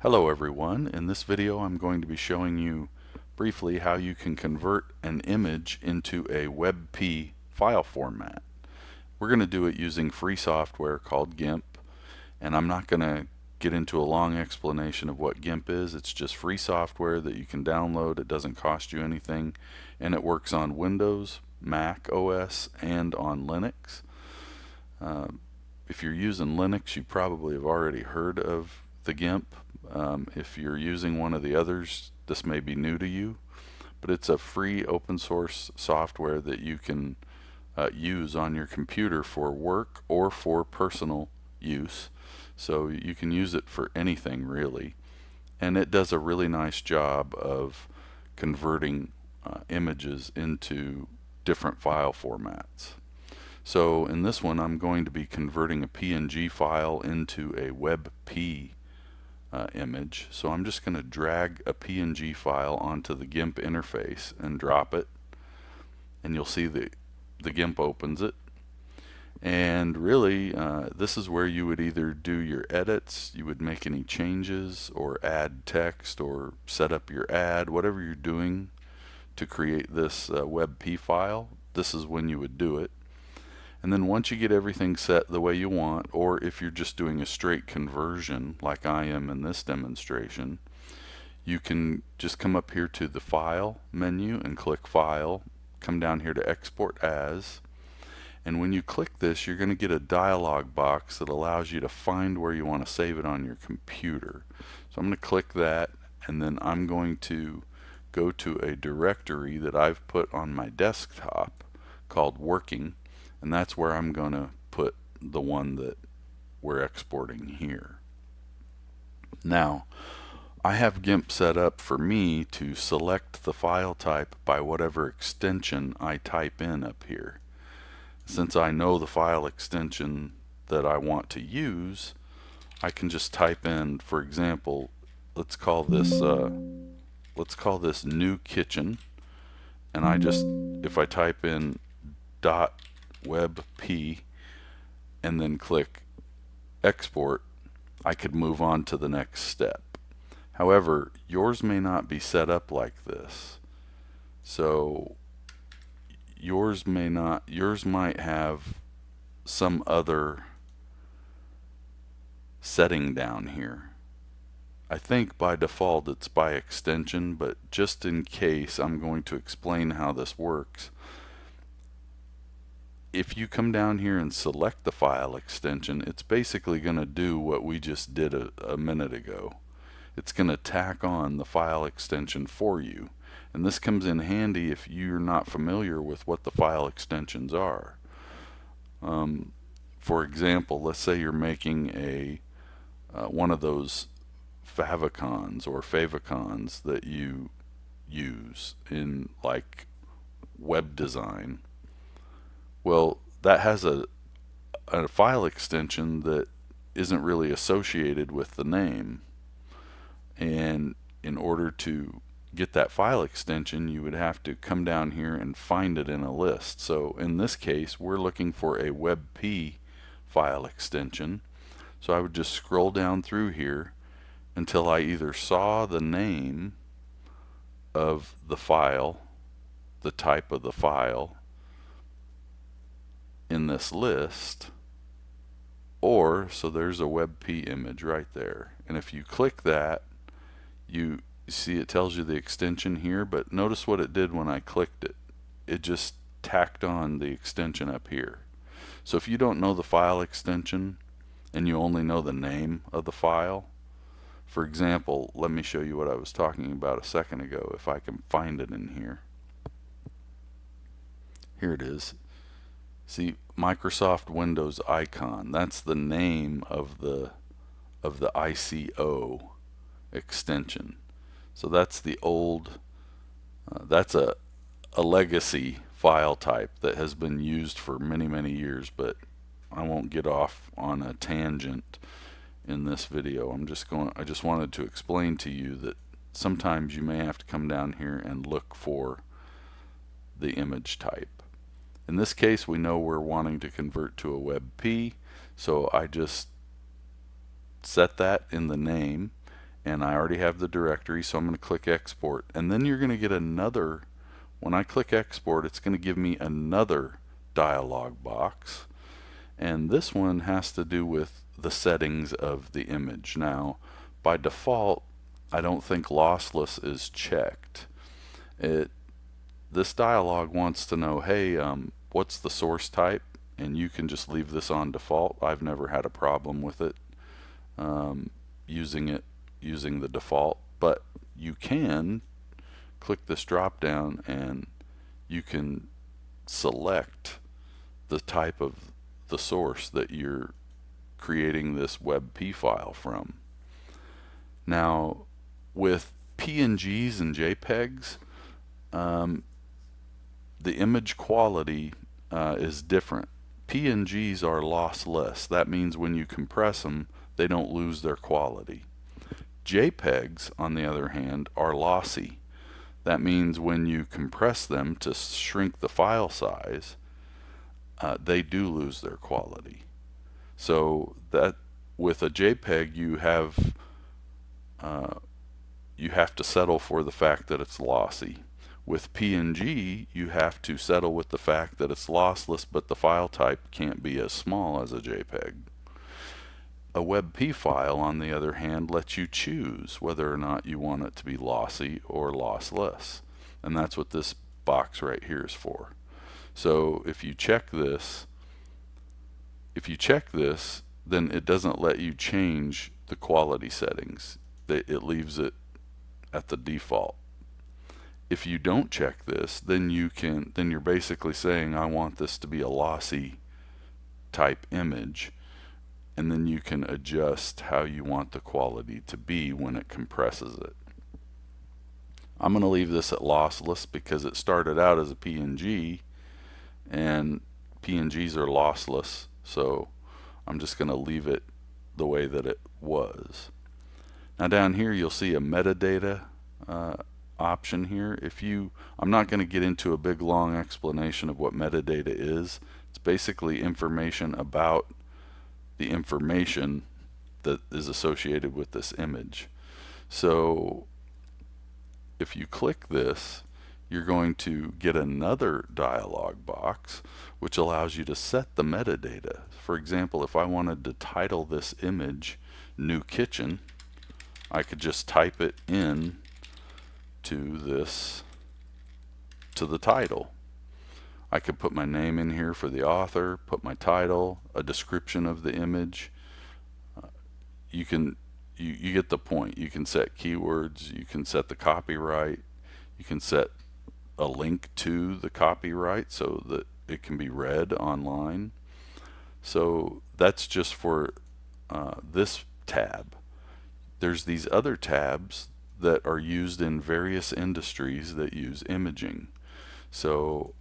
Hello everyone. In this video I'm going to be showing you briefly how you can convert an image into a WEBP file format. We're going to do it using free software called GIMP, and I'm not going to get into a long explanation of what GIMP is. It's just free software that you can download. It doesn't cost you anything, and it works on Windows, Mac OS, and on Linux. If you're using Linux, you probably have already heard of the GIMP. If you're using one of the others, this may be new to you, but it's a free open source software that you can use on your computer for work or for personal use. So you can use it for anything really, and it does a really nice job of converting images into different file formats. So in this one I'm going to be converting a PNG file into a WebP image. So I'm just going to drag a PNG file onto the GIMP interface and drop it, and you'll see the GIMP opens it. And really this is where you would either do your edits, you would make any changes or add text or set up your ad, whatever you're doing to create this WebP file. This is when you would do it. And then once you get everything set the way you want, or if you're just doing a straight conversion like I am in this demonstration, you can just come up here to the File menu and click File, come down here to Export As, and when you click this you're going to get a dialog box that allows you to find where you want to save it on your computer. So I'm going to click that, and then I'm going to go to a directory that I've put on my desktop called Working, and that's where I'm going to put the one that we're exporting here. Now, I have GIMP set up for me to select the file type by whatever extension I type in up here. Since I know the file extension that I want to use, I can just type in, for example, let's call this new kitchen, and if I type in .webp and then click export, I could move on to the next step. However, yours may not be set up like this. So yours might have some other setting down here. I think by default it's by extension, but just in case I'm going to explain how this works. If you come down here and select the file extension, it's basically going to do what we just did a minute ago. It's going to tack on the file extension for you, and this comes in handy if you're not familiar with what the file extensions are. For example, let's say you're making a one of those favicons or favicons that you use in like web design. Well, that has a file extension that isn't really associated with the name, and in order to get that file extension you would have to come down here and find it in a list. So in this case we're looking for a WebP file extension, so I would just scroll down through here until I either saw the name of the file, the type of the file in this list, or so there's a WebP image right there, and if you click that you see it tells you the extension here, but notice what it did when I clicked it. It just tacked on the extension up here. So if you don't know the file extension and you only know the name of the file, for example, let me show you what I was talking about a second ago if I can find it in here. Here it is. See, Microsoft Windows icon, that's the name of the ICO extension. So that's the old, that's a legacy file type that has been used for many years, but I won't get off on a tangent in this video. I just wanted to explain to you that sometimes you may have to come down here and look for the image type. In this case we know we're wanting to convert to a WebP, so I just set that in the name, and I already have the directory, so I'm going to click export, and then you're going to get another, when I click export, it's going to give me another dialog box, and this one has to do with the settings of the image. Now, by default, I don't think lossless is checked. This dialog wants to know, hey, what's the source type? And you can just leave this on default. I've never had a problem with it using the default, but you can click this drop down and you can select the type of the source that you're creating this WebP file from. Now, with PNGs and JPEGs, the image quality is different. PNGs are lossless. That means when you compress them, they don't lose their quality. JPEGs, on the other hand, are lossy. That means when you compress them to shrink the file size, they do lose their quality. So that with a JPEG, you have to settle for the fact that it's lossy. With PNG, you have to settle with the fact that it's lossless, but the file type can't be as small as a JPEG. A WebP file, on the other hand, lets you choose whether or not you want it to be lossy or lossless. And that's what this box right here is for. So if you check this, then it doesn't let you change the quality settings. It leaves it at the default. If you don't check this, then you're basically saying, I want this to be a lossy type image, and then you can adjust how you want the quality to be when it compresses it. I'm going to leave this at lossless because it started out as a PNG, and PNGs are lossless, so I'm just going to leave it the way that it was. Now down here you'll see a metadata option here. I'm not going to get into a big long explanation of what metadata is. It's basically information about the information that is associated with this image. So if you click this, you're going to get another dialog box which allows you to set the metadata. For example, if I wanted to title this image New Kitchen, I could just type it in to the title. I could put my name in here for the author, put my title, a description of the image. You get the point. You can set keywords, you can set the copyright, you can set a link to the copyright so that it can be read online. So that's just for this tab. There's these other tabs that are used in various industries that use imaging. So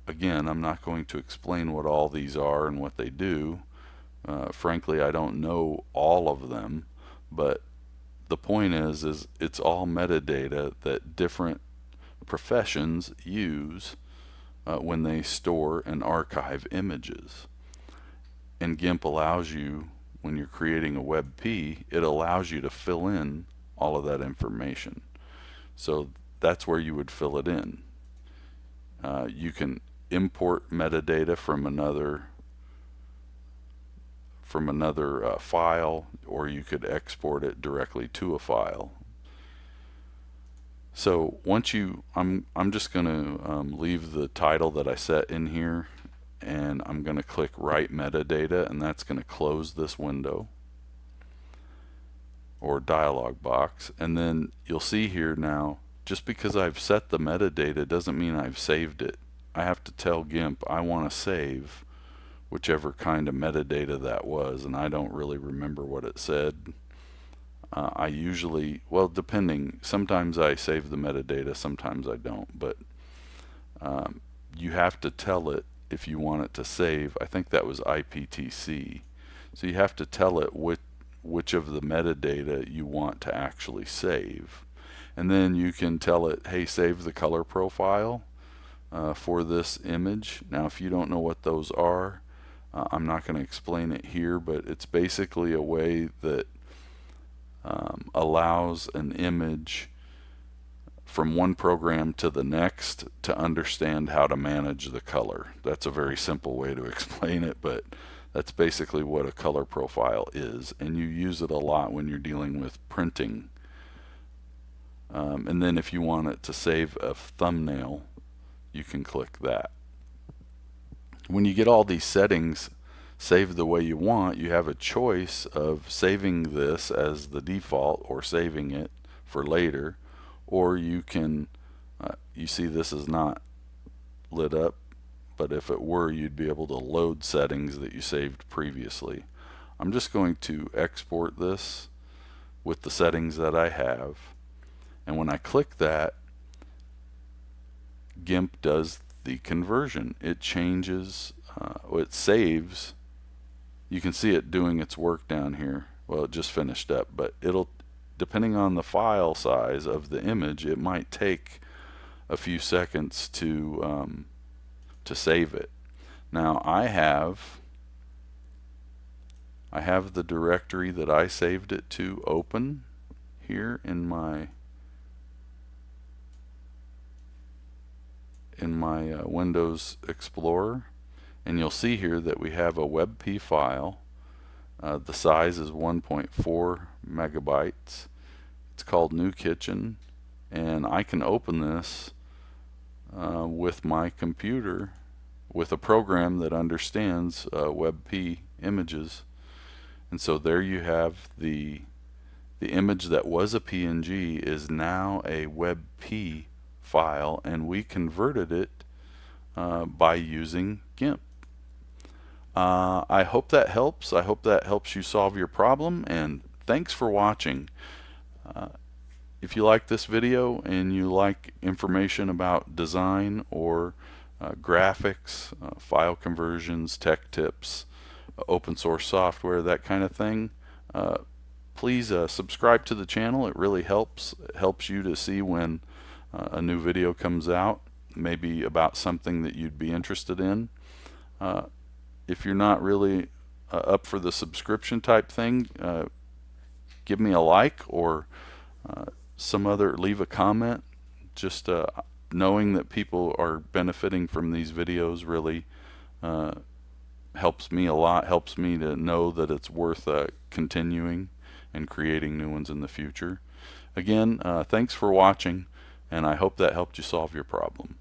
again, I'm not going to explain what all these are and what they do. Frankly, I don't know all of them, but the point is it's all metadata that different professions use when they store and archive images. And GIMP allows you, when you're creating a WebP, it allows you to fill in all of that information. So that's where you would fill it in. You can import metadata from another file, or you could export it directly to a file. So I'm just going to leave the title that I set in here, and I'm going to click Write Metadata, and that's going to close this window or dialog box. And then you'll see here now, just because I've set the metadata doesn't mean I've saved it. I have to tell GIMP I want to save whichever kind of metadata that was, and I don't really remember what it said. I usually, well, depending, sometimes I save the metadata, sometimes I don't, but you have to tell it if you want it to save. I think that was IPTC. So you have to tell it which of the metadata you want to actually save. And then you can tell it, hey, save the color profile for this image. Now, if you don't know what those are, I'm not going to explain it here, but it's basically a way that allows an image from one program to the next to understand how to manage the color. That's a very simple way to explain it, but that's basically what a color profile is, and you use it a lot when you're dealing with printing. And then if you want it to save a thumbnail, you can click that. When you get all these settings saved the way you want, you have a choice of saving this as the default or saving it for later, or you can, you see this is not lit up, but if it were, you'd be able to load settings that you saved previously. I'm just going to export this with the settings that I have, and when I click that, GIMP does the conversion. It changes, it saves. You can see it doing its work down here. Well, it just finished up, but it'll, depending on the file size of the image, it might take a few seconds to save it. Now I have the directory that I saved it to open here in my Windows Explorer, and you'll see here that we have a WEBP file. The size is 1.4 megabytes. It's called New Kitchen, and I can open this with my computer with a program that understands WebP images. And so there you have the image that was a PNG is now a WebP file, and we converted it by using GIMP. I hope that helps. I hope that helps you solve your problem, and thanks for watching. If you like this video and you like information about design or graphics, file conversions, tech tips, open source software, that kind of thing, please subscribe to the channel. It really helps. It helps you to see when a new video comes out, maybe about something that you'd be interested in. If you're not really up for the subscription type thing, give me a like or leave a comment. Just knowing that people are benefiting from these videos really helps me a lot, helps me to know that it's worth continuing and creating new ones in the future. Again, thanks for watching, and I hope that helped you solve your problem.